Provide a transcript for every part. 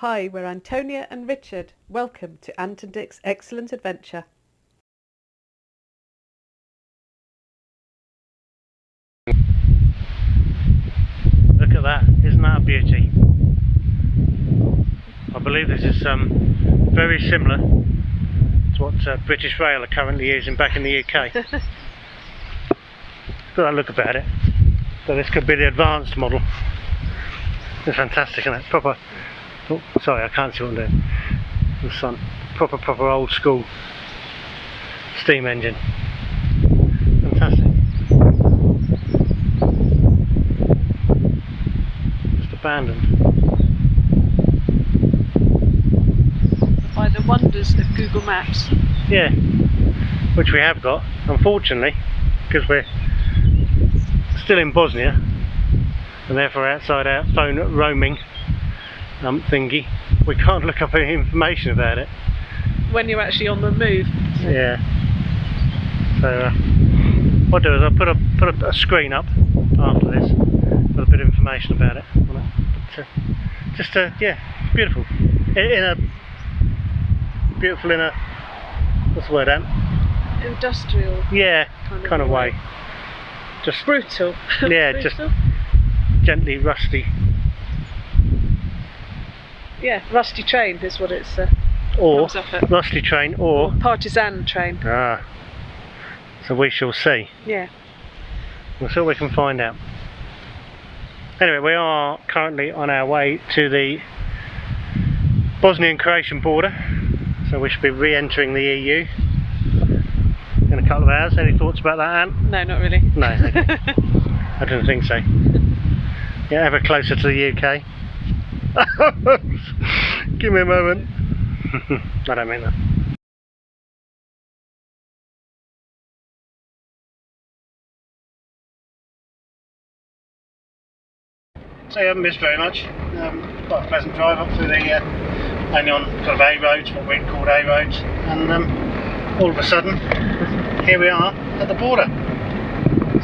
Hi, we're Antonia and Richard. Welcome to Ant and Dick's Excellent Adventure. Look at that, isn't that a beauty? I believe this is very similar to what British Rail are currently using back in the UK. Look at that look about it. So this could be the advanced model. It's fantastic, isn't it? Proper. Oh, sorry, I can't see what I'm doing. The sun. Proper old school steam engine. Fantastic. Just abandoned. By the wonders of Google Maps. Yeah, which we have got, unfortunately, because we're still in Bosnia and therefore outside our phone roaming thingy, we can't look up any information about it. When you're actually on the move. Yeah. So what I'll do is I'll put a screen up after this with a bit of information about it. But, yeah, beautiful. In a what's the word, Ant? Industrial. Yeah, kind of way. Just brutal. Yeah, brutal. just gently rusty. Yeah, rusty train is what it's Or comes up at. rusty train or Partisan train. Ah. So we shall see. Yeah. We'll see what we can find out. Anyway, we are currently on our way to the Bosnian-Croatian border. So we should be re-entering the EU in a couple of hours. Any thoughts about that, Ant? No, not really. No, okay. I didn't think so. Yeah, ever closer to the UK. Give me a moment. I don't mean that. So you haven't missed very much. Quite a pleasant drive up through the only on sort of A roads, what we'd called A roads, and all of a sudden here we are at the border.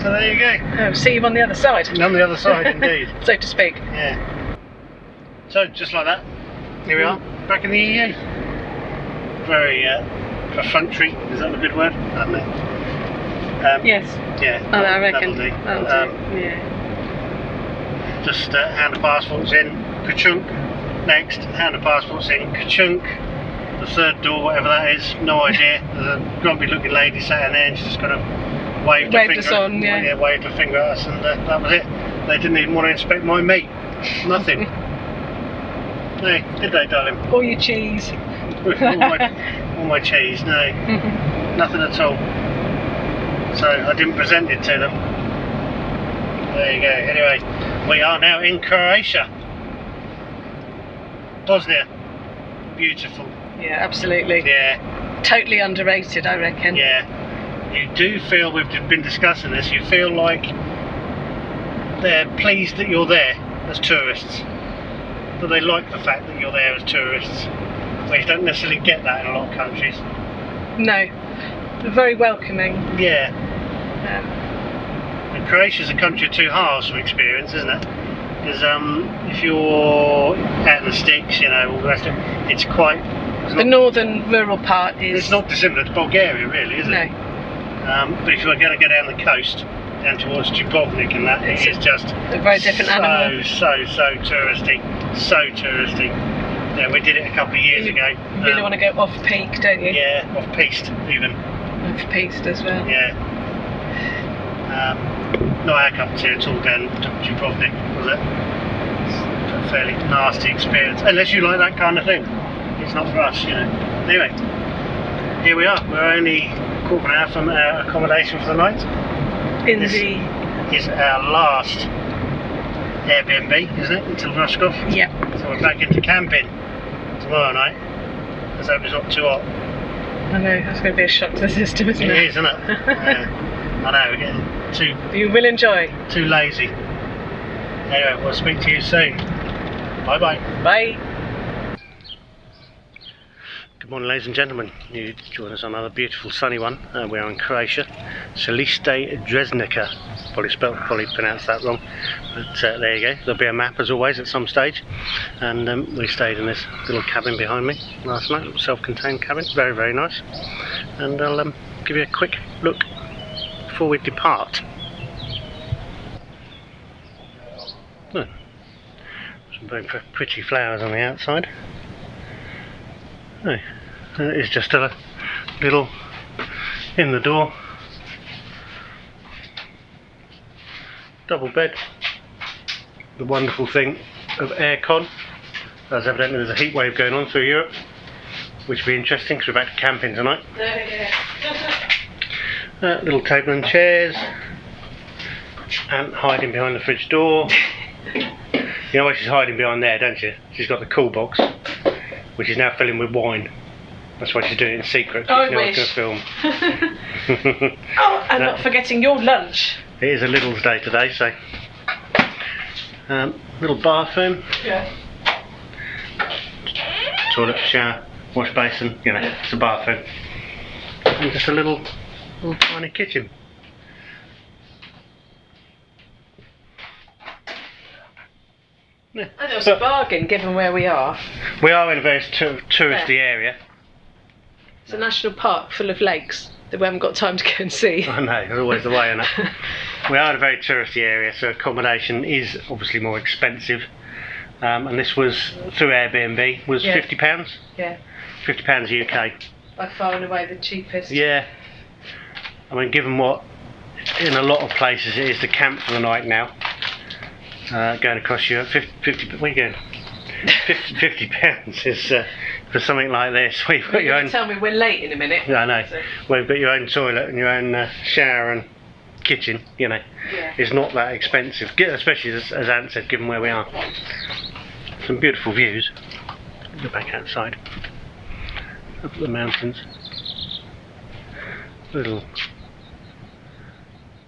So there you go. Oh, see you on the other side. On the other side, indeed. So to speak. Yeah. So just like that, here we are, back in the EU. Very perfunctory, is that a good word? I don't know. Yes. Yeah. Oh, I reckon. That'll do. Yeah. Just hand the passports in, ka-chunk. Next, hand the passports in, ka-chunk. The third door, whatever that is, no idea. There's a grumpy looking lady sat in there and she just kind of waved us on, yeah, waved a finger at us, and that was it. They didn't even want to inspect my meat. Nothing. No, did they, darling? All your cheese. all my cheese, no. Nothing at all. So I didn't present it to them. There you go. Anyway, we are now in Croatia. Bosnia. Beautiful. Yeah, absolutely. Yeah. Totally underrated, I reckon. Yeah. You do feel, we've been discussing this, you feel like they're pleased that you're there as tourists. That they like the fact that you're there as tourists. Well, you don't necessarily get that in a lot of countries. No. They're very welcoming. Yeah. And Croatia's a country of two halves from experience, isn't it? Because if you're out in the sticks, you know, all the rest of it, it's quite... The northern rural part is... It's not dissimilar to Bulgaria, really, is it? No. But if you're going to go down the coast, down towards Dubrovnik and that, it is just a very different animal. So touristy. So touristy. Yeah, we did it a couple of years ago. You really want to go off-peak, don't you? Yeah, off-piste even. Off-piste as well. Yeah. Not our cup of tea at all down Dubrovnik, was it? It's a fairly nasty experience, unless you like that kind of thing. It's not for us, you know. Anyway, here we are. We're only a quarter of an hour from our accommodation for the night. This is our last Airbnb, isn't it, until Roscoff? Yeah. So we're back into camping tomorrow night. Let's hope it's not too hot. I know, that's going to be a shock to the system, isn't it? It is, isn't it? Yeah. I know, we're getting too... You will enjoy. Too lazy. Anyway, we'll speak to you soon. Bye-bye. Bye. Good morning, ladies and gentlemen. You join us on another beautiful sunny one. We are in Croatia, Celiste Dresnica. Probably pronounced that wrong, but there you go. There'll be a map as always at some stage. And we stayed in this little cabin behind me last night, little self-contained cabin, very, very nice. And I'll give you a quick look before we depart. Oh, some very pretty flowers on the outside. Oh, it's just a little in the door double bed. The wonderful thing of aircon, as evidently there's a heat wave going on through Europe, which will be interesting because we're back to camping tonight. Little table and chairs, and hiding behind the fridge door. You know why she's hiding behind there, don't you? She's got the cool box, which is now filling with wine. That's why she's doing it in secret. Oh, I no one's wish. going to film. Oh, and not forgetting your lunch. It is a Lidl's day today, so little bathroom, Yeah. toilet, shower, wash basin. You know, it's a bathroom, and just a little tiny kitchen. Yeah. I think it was a bargain given where we are. We are in a very touristy area. It's a national park full of lakes that we haven't got time to go and see. I know, there's always the way, isn't it? We are in a very touristy area, so accommodation is obviously more expensive. And this was through Airbnb, was Yeah. £50. Yeah, £50 UK. by far and away the cheapest. Yeah. I mean, given what in a lot of places it is to camp for the night now, going across Europe, 50 where are you going? £50 is for something like this. We've got You're your going own. to tell me we're late in a minute. Yeah, I know. So, Well, you've got your own toilet and your own shower and kitchen. You know, yeah. it's not that expensive, especially as Ant said, given where we are. Some beautiful views. Go back outside, up at the mountains. Little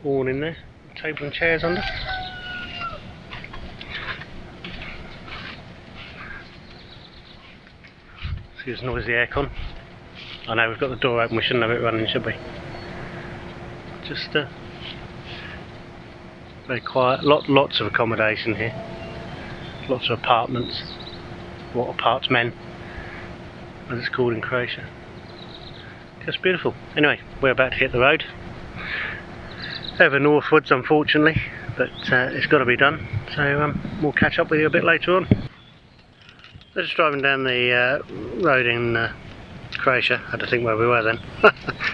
awning there, table and chairs under. Excuse the noise of the aircon. I know we've got the door open, we shouldn't have it running, should we? Just very quiet, lots of accommodation here. Lots of apartments, or apartmen, as it's called in Croatia. Just beautiful. Anyway, we're about to hit the road. Over northwards, unfortunately, but it's got to be done. So we'll catch up with you a bit later on. So just driving down the road in Croatia. I had to think where we were then.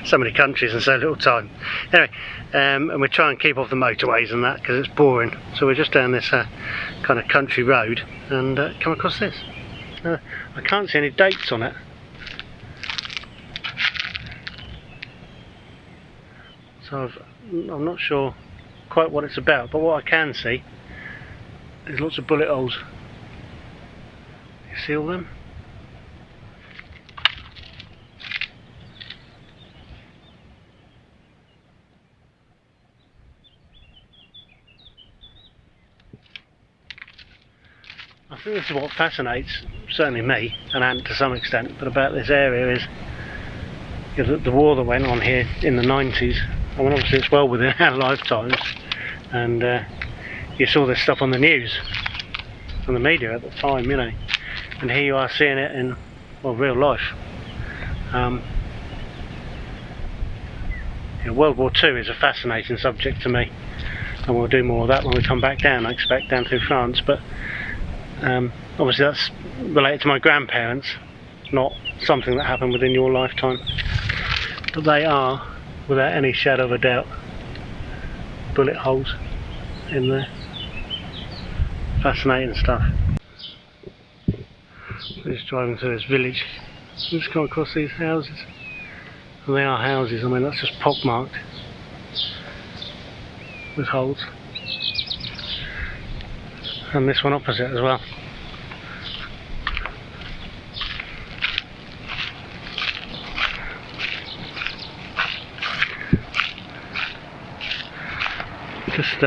So many countries and so little time. Anyway, and we try and keep off the motorways and that because it's boring. So we're just down this kind of country road and come across this. I can't see any dates on it. So I'm not sure quite what it's about, but what I can see is lots of bullet holes. You see all them? I think this is what fascinates certainly me and Ant to some extent, but about this area is the war that went on here in the 90s. I mean, obviously it's well within our lifetimes, and you saw this stuff on the news, on the media at the time, you know, and here you are seeing it in, well, real life. Yeah, World War II is a fascinating subject to me, and we'll do more of that when we come back down, I expect, down through France, but obviously that's related to my grandparents, not something that happened within your lifetime, but they are, without any shadow of a doubt, bullet holes in there. Fascinating stuff. We're just driving through this village, just come across these houses, and they are houses. I mean, that's just pockmarked with holes, and this one opposite as well. Just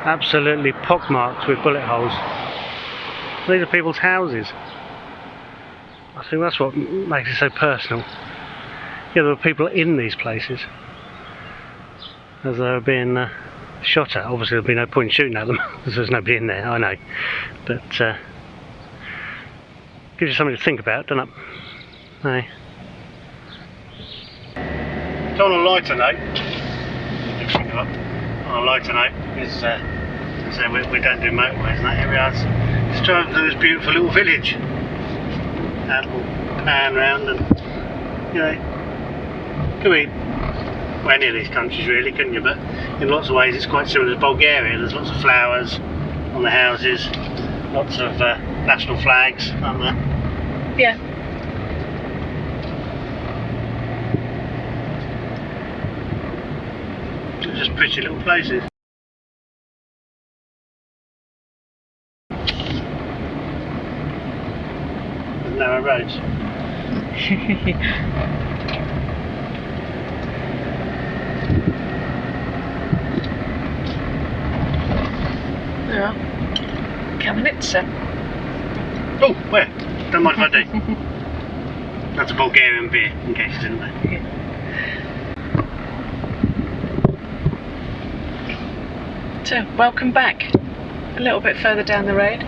absolutely pockmarked with bullet holes. These are people's houses. I think that's what makes it so personal. Yeah, there were people in these places as they were being shot at. Obviously there'd be no point in shooting at them because there's nobody in there, I know. But gives you something to think about, doesn't it? Hey. So on a lighter note, is we don't do motorways and that area. It's driving through this beautiful little village. And we'll pan round and, you know, could be any of these countries really, couldn't you? But in lots of ways it's quite similar to Bulgaria. There's lots of flowers on the houses, lots of national flags, aren't there? Yeah. Just pretty little places. There's narrow roads. Yeah. Kamenitsa. Oh, where? Don't mind if I do. That's a Bulgarian beer, in case you didn't know. Yeah. So, welcome back. A little bit further down the road.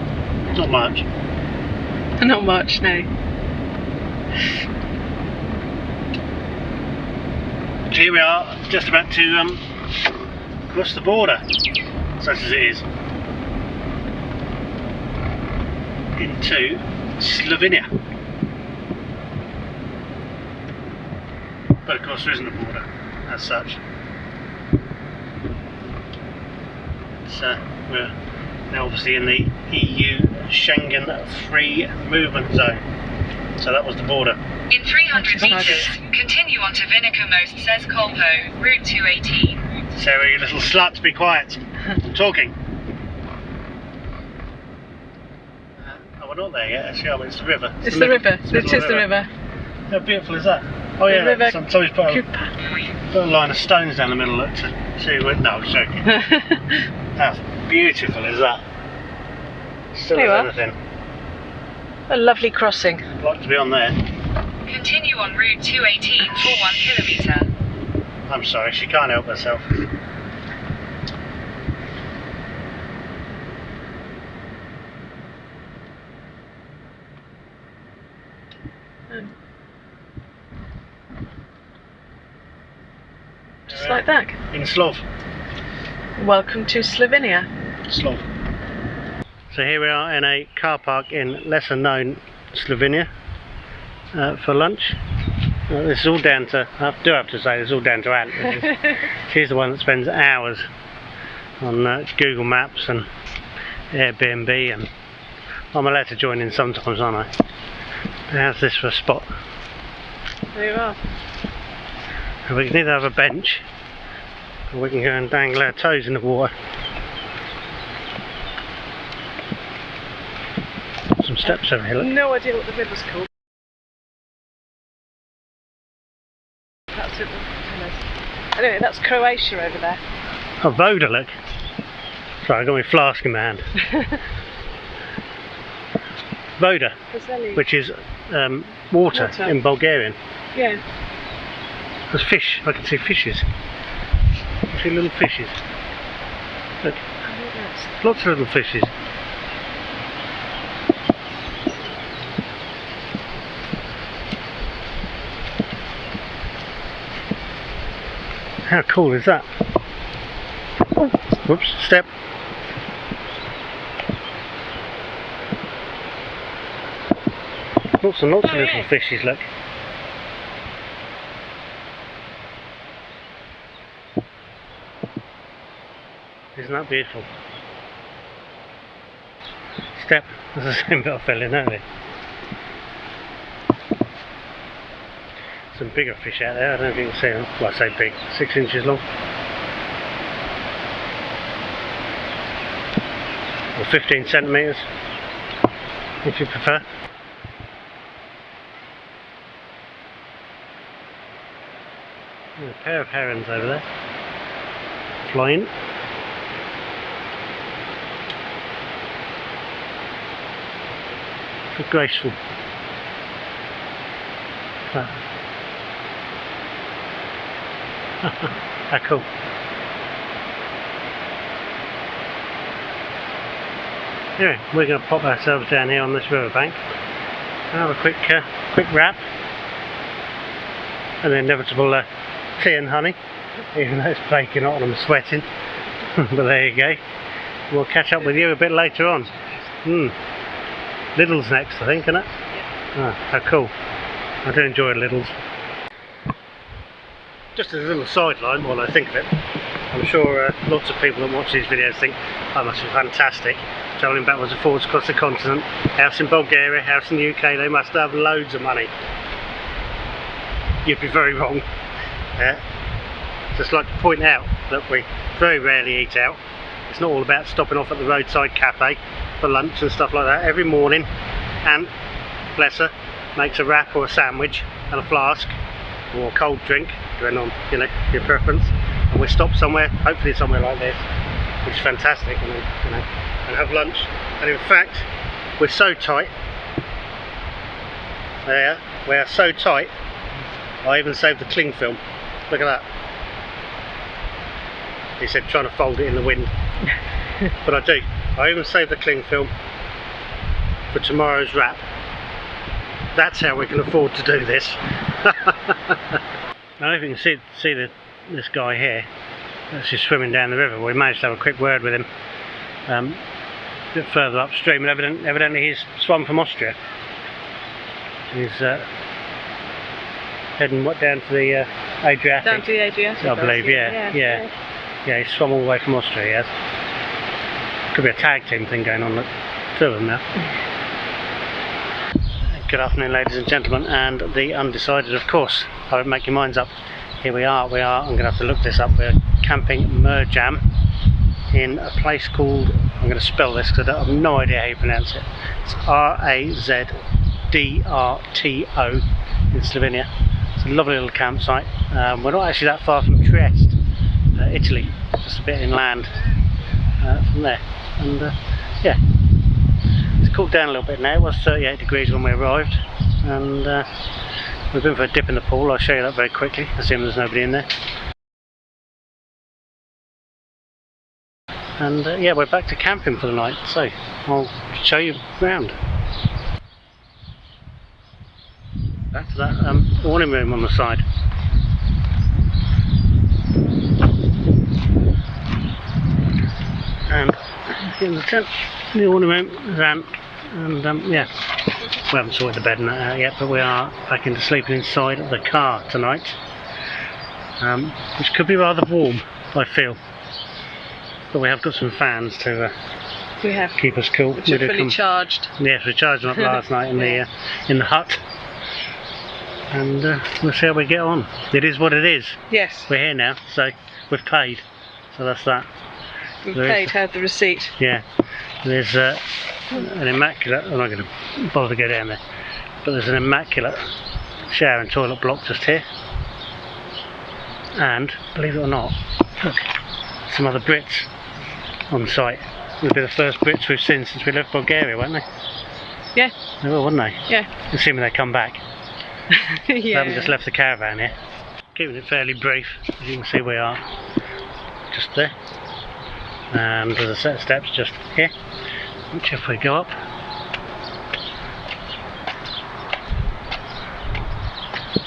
Not much. Not much, no. So here we are, just about to cross the border, such as it is, into Slovenia. But of course there isn't a border as such. We're now obviously in the EU Schengen free movement zone, so that was the border. In 300 metres, continue on to Vinica Most says Kolpo, route 218. Sarah, you little slut, be quiet. I'm talking. Oh, we're not there yet, actually, it's the river. It's the river. It is the river. How beautiful is that? Oh yeah, the river somebody's put a line of stones down the middle to see where. No, I was joking. How beautiful is that? Still as anything. A lovely crossing. I'd like to be on there. Continue on route 218 for 1 kilometre. I'm sorry, she can't help herself. Just like that. In Slov. Welcome to Slovenia. Slov. So here we are in a car park in lesser known Slovenia for lunch. This is all down to, I do have to say, this is all down to Ant. She's the one that spends hours on Google Maps and Airbnb, and I'm allowed to join in sometimes, aren't I? How's this for a spot? There you are. We can either have a bench or we can go and dangle our toes in the water. Some steps over here, look. No idea what the river's called. That's it. Anyway, that's Croatia over there. Oh, Voda, look. Sorry, I got my flask in my hand. Voda, which is water in Bulgarian. Yeah. There's fish, I can see fishes. I see little fishes. Look, lots of little fishes. How cool is that? Oh, whoops, step. Lots and lots of little fishes, look. Isn't that beautiful? Step, that's the same bit I fell in earlier. Some bigger fish out there, I don't know if you can see them. Well, I say big, 6 inches long. Or 15 centimetres, if you prefer. There's a pair of herons over there, flying. Graceful. How cool. Anyway, we're going to pop ourselves down here on this riverbank and have a quick wrap, and the inevitable tea and honey, even though it's baking hot and I'm sweating. But there you go. We'll catch up with you a bit later on. Lidl's next, I think, isn't it? Oh, how cool. I do enjoy Lidl's. Just as a little sideline while I think of it, I'm sure lots of people that watch these videos think, oh, must be fantastic, travelling backwards and forwards across the continent, house in Bulgaria, house in the UK, they must have loads of money. You'd be very wrong. Just like to point out that we very rarely eat out. It's not all about stopping off at the roadside cafe for lunch and stuff like that. Every morning, Aunt, bless her, makes a wrap or a sandwich and a flask or a cold drink, depending on, you know, your preference, and we stop somewhere, hopefully somewhere like this, which is fantastic, and you know, and have lunch. And in fact, we're so tight. There, we are so tight. I even saved the cling film. Look at that. He said trying to fold it in the wind, but I do. I even saved the cling film for tomorrow's wrap. That's how we can afford to do this. Now if you can see this guy here that's just swimming down the river, we managed to have a quick word with him a bit further upstream, and evidently he's swum from Austria. He's heading down to the Adriatic. Down to the Adriatic, I believe, yeah. He's swum all the way from Austria, he has. Could be a tag team thing going on, two of them now. Good afternoon, ladies and gentlemen, and the undecided, of course. I won't make your minds up. Here we are, I'm going to have to look this up. We're camping Merjam in a place called, I'm going to spell this because I have no idea how you pronounce it. It's Razdrto in Slovenia. It's a lovely little campsite. We're not actually that far from Trieste, Italy, just a bit inland from there. And yeah, it's cooled down a little bit now. It was 38 degrees when we arrived, and we've been for a dip in the pool. I'll show you that very quickly, assuming there's nobody in there. And yeah, we're back to camping for the night, so I'll show you around. Back to that awning room on the side. And in the tent, the awning room is Ant, and yeah, we haven't sorted the bed and that out yet, but we are back into sleeping inside the car tonight, which could be rather warm, I feel. But we have got some fans to keep us cool. Which are fully charged. Yes, we charged them up last night in the hut, and we'll see how we get on. It is what it is. Yes. We're here now, so we've paid. So that's that. We've paid, had the receipt. Yeah. There's an immaculate, I'm not going to bother to go down there, but there's an immaculate shower and toilet block just here. And, believe it or not, look, some other Brits on site. They'll be the first Brits we've seen since we left Bulgaria, won't they? Yeah. They will, wouldn't they? Yeah. Assuming they come back. Yeah. They haven't just left the caravan here. Keeping it fairly brief, as you can see we are just there. And there's a set of steps just here, which if we go up,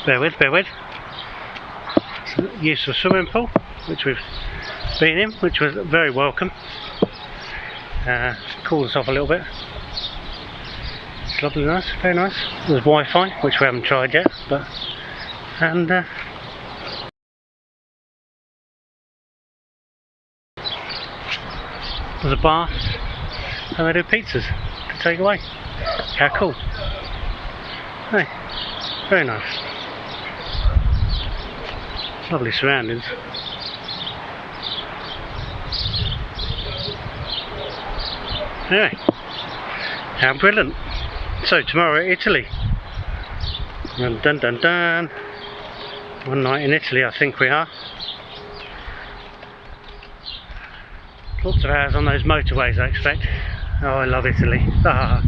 bear with, use of a swimming pool, which we've been in, which was very welcome. Cooled us off a little bit. It's lovely, nice, very nice. There's Wi-Fi, which we haven't tried yet, but and there's a bar, and they do pizzas to take away. How cool! Hey, very nice. Lovely surroundings. Anyway, how brilliant! So tomorrow, Italy. Dun dun dun dun. One night in Italy, I think we are. Lots of hours on those motorways, I expect. Oh, I love Italy. Ah.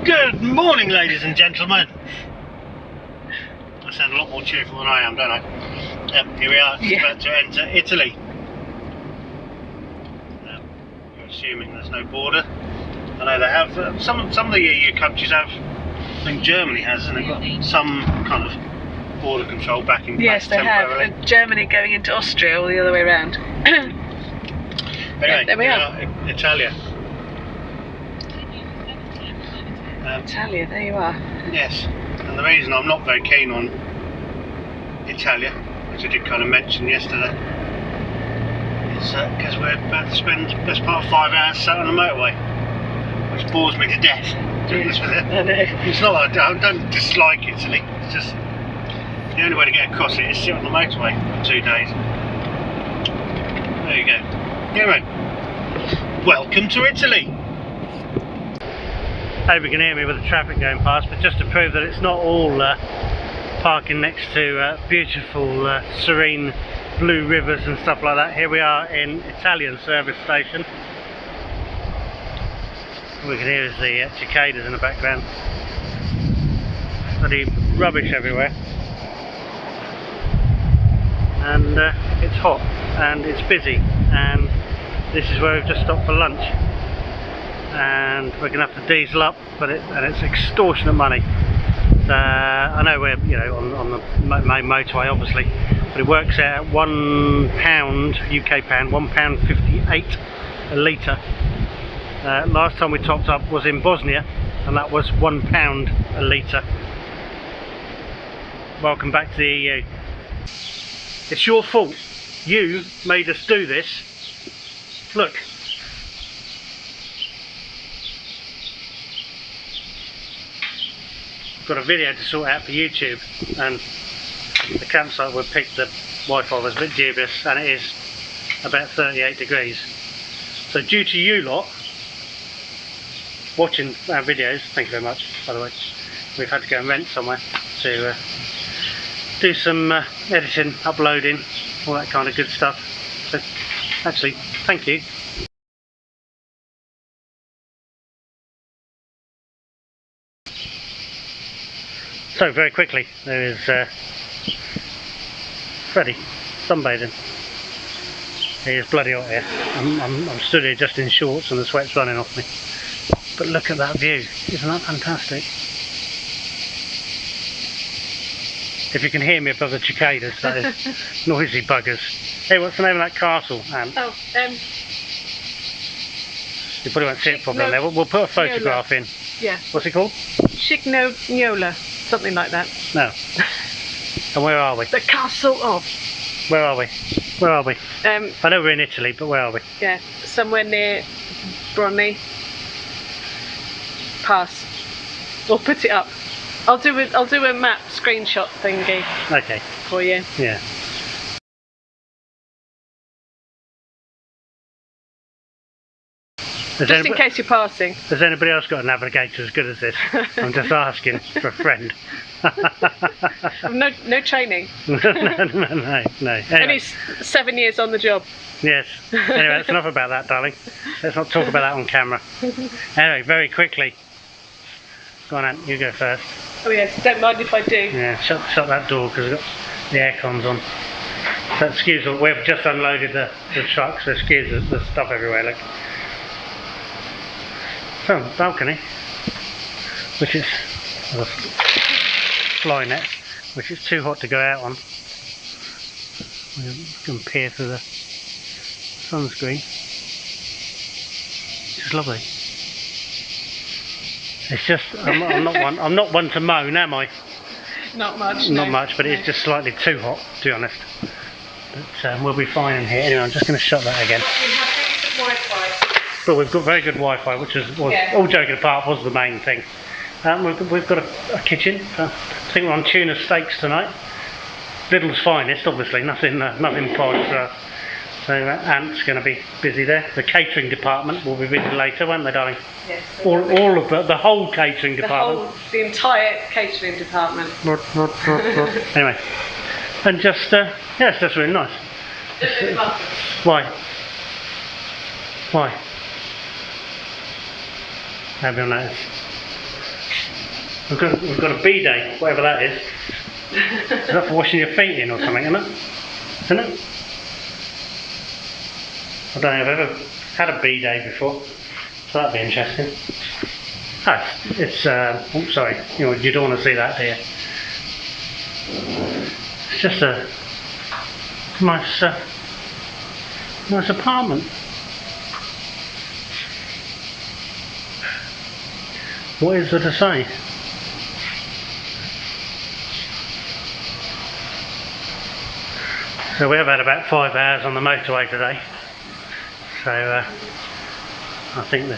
Good morning, ladies and gentlemen. I sound a lot more cheerful than I am, don't I? Here we are, just about to enter Italy. You're assuming there's no border. I know they have, some of the EU countries have, I think Germany has, and they've got some kind of border control back in place. Yes, they have. And Germany going into Austria, or the other way around. Anyway, there we are. Italia. Italia, there you are. Yes, and the reason I'm not very keen on Italia, which I did kind of mention yesterday, is because we're about to spend the best part of 5 hours sat on the motorway, which bores me to death, to be honest with you. I know. It's not that I don't dislike Italy, it's just the only way to get across it is sit on the motorway for 2 days. There you go. Anyway, welcome to Italy. I hope you can hear me with the traffic going past, but just to prove that it's not all parking next to beautiful serene blue rivers and stuff like that. Here we are in Italian service station. All we can hear is the cicadas in the background. Bloody rubbish everywhere. And it's hot and it's busy, and this is where we've just stopped for lunch. And we're going to have to diesel up, but it's extortionate money. I know we're on the main motorway, obviously, but it works out at £1 UK pound, £1.58 a litre. Last time we topped up was in Bosnia, and that was £1 a litre. Welcome back to the EU. It's your fault. You made us do this. Look. Got a video to sort out for YouTube, and the campsite we picked, the Wi-Fi was a bit dubious, and it is about 38 degrees. So due to you lot watching our videos, thank you very much by the way, we've had to go and rent somewhere to do some editing, uploading, all that kind of good stuff. So actually, thank you. So very quickly, there is Freddie sunbathing. He is bloody hot here. I'm stood here just in shorts and the sweat's running off me. But look at that view, isn't that fantastic? If you can hear me above the cicadas, that is noisy buggers. Hey, what's the name of that castle, Anne? Oh, You probably won't see it properly there. We'll put a photograph in. Yeah. What's it called? Signola, something like that. No. And where are we? The castle of. Where are we? Where are we? I know we're in Italy, but where are we? Yeah, somewhere near Bromley. Pass. Or put it up. I'll do a map screenshot thingy. Okay. For you. Yeah. Just in case you're passing. Has anybody else got a navigator as good as this? I'm just asking for a friend. No training. No. Anyway. Only 7 years on the job. Yes. Anyway, that's enough about that, darling. Let's not talk about that on camera. Anyway, very quickly. Go on, Ant, you go first. Oh yes, don't mind if I do. Yeah, shut that door because we've got the aircon's on. So excuse us, we've just unloaded the truck, so excuse us, there's stuff everywhere, look. So, balcony, which is a fly net, which is too hot to go out on. We can peer through the sunscreen. It's lovely. It's just, I'm not one to moan, am I? Not much. Not no. much, but it's just slightly too hot, to be honest. But we'll be fine in here. Anyway, I'm just going to shut that again. We have decent Wi-Fi. But we've got very good Wi-Fi, which was Yeah. all joking apart, was the main thing. We've got a kitchen. I think we're on tuna steaks tonight. Lidl's finest, obviously. Nothing posh for us. So Ant's going to be busy there. The catering department will be busy later, won't they, darling? Yes. All of the whole catering department. The entire catering department. Anyway, and just yeah, it's just really nice. Why? Maybe I'll notice. We've got a B-day, whatever that is. Is that for washing your feet in or something, isn't it? Isn't it? I don't know if I've ever had a B-day before, so that'd be interesting. Oh, it's, oh, sorry, you don't want to see that, do you? It's just a nice, nice apartment. What is there to say? So we have had about 5 hours on the motorway today. So I think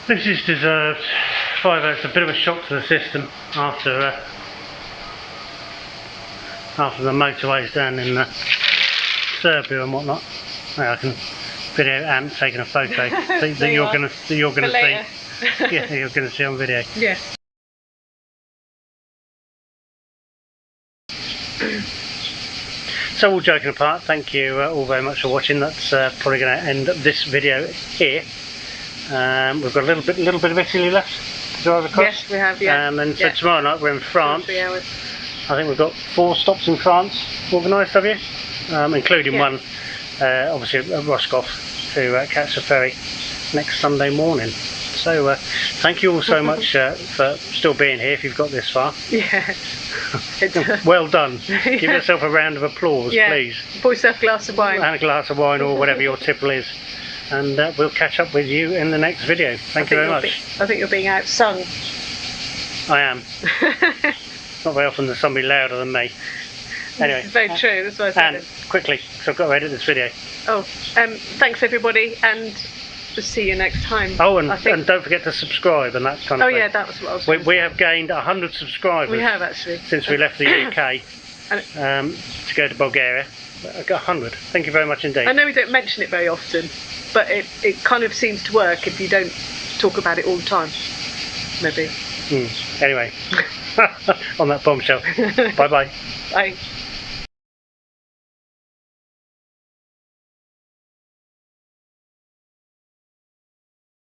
this is deserved. 5 hours, a bit of a shock to the system after the motorways down in Serbia and whatnot. Well, I can video Ant taking a photo that you're gonna see. Yeah, you're gonna see on video. Yeah. So all joking apart, thank you all very much for watching. That's probably going to end this video here. We've got a little bit of Italy left to drive across. Yes, we have. Yeah. And then so tomorrow night we're in France. 3 hours. I think we've got 4 stops in France organised, have you? Including one, obviously at Roscoff, to catch the ferry next Sunday morning. So thank you all so much for still being here if you've got this far. Yeah. Well done. Give yourself a round of applause, please. Pour yourself a glass of wine. And a glass of wine or whatever your tipple is. And we'll catch up with you in the next video. Thank you very much. I think you're being outsung. I am. Not very often there's somebody louder than me. Anyway. It's very true, that's why I said it. Quickly, because I've got to edit this video. Oh, thanks everybody, and we'll see you next time. Oh, and don't forget to subscribe and that kind of thing. Oh yeah, that was what I was saying. We have gained 100 subscribers. We have actually. Since we left the UK to go to Bulgaria. I got 100. Thank you very much indeed. I know we don't mention it very often, but it kind of seems to work if you don't talk about it all the time. Maybe. Anyway, on that bombshell. Bye-bye. Bye.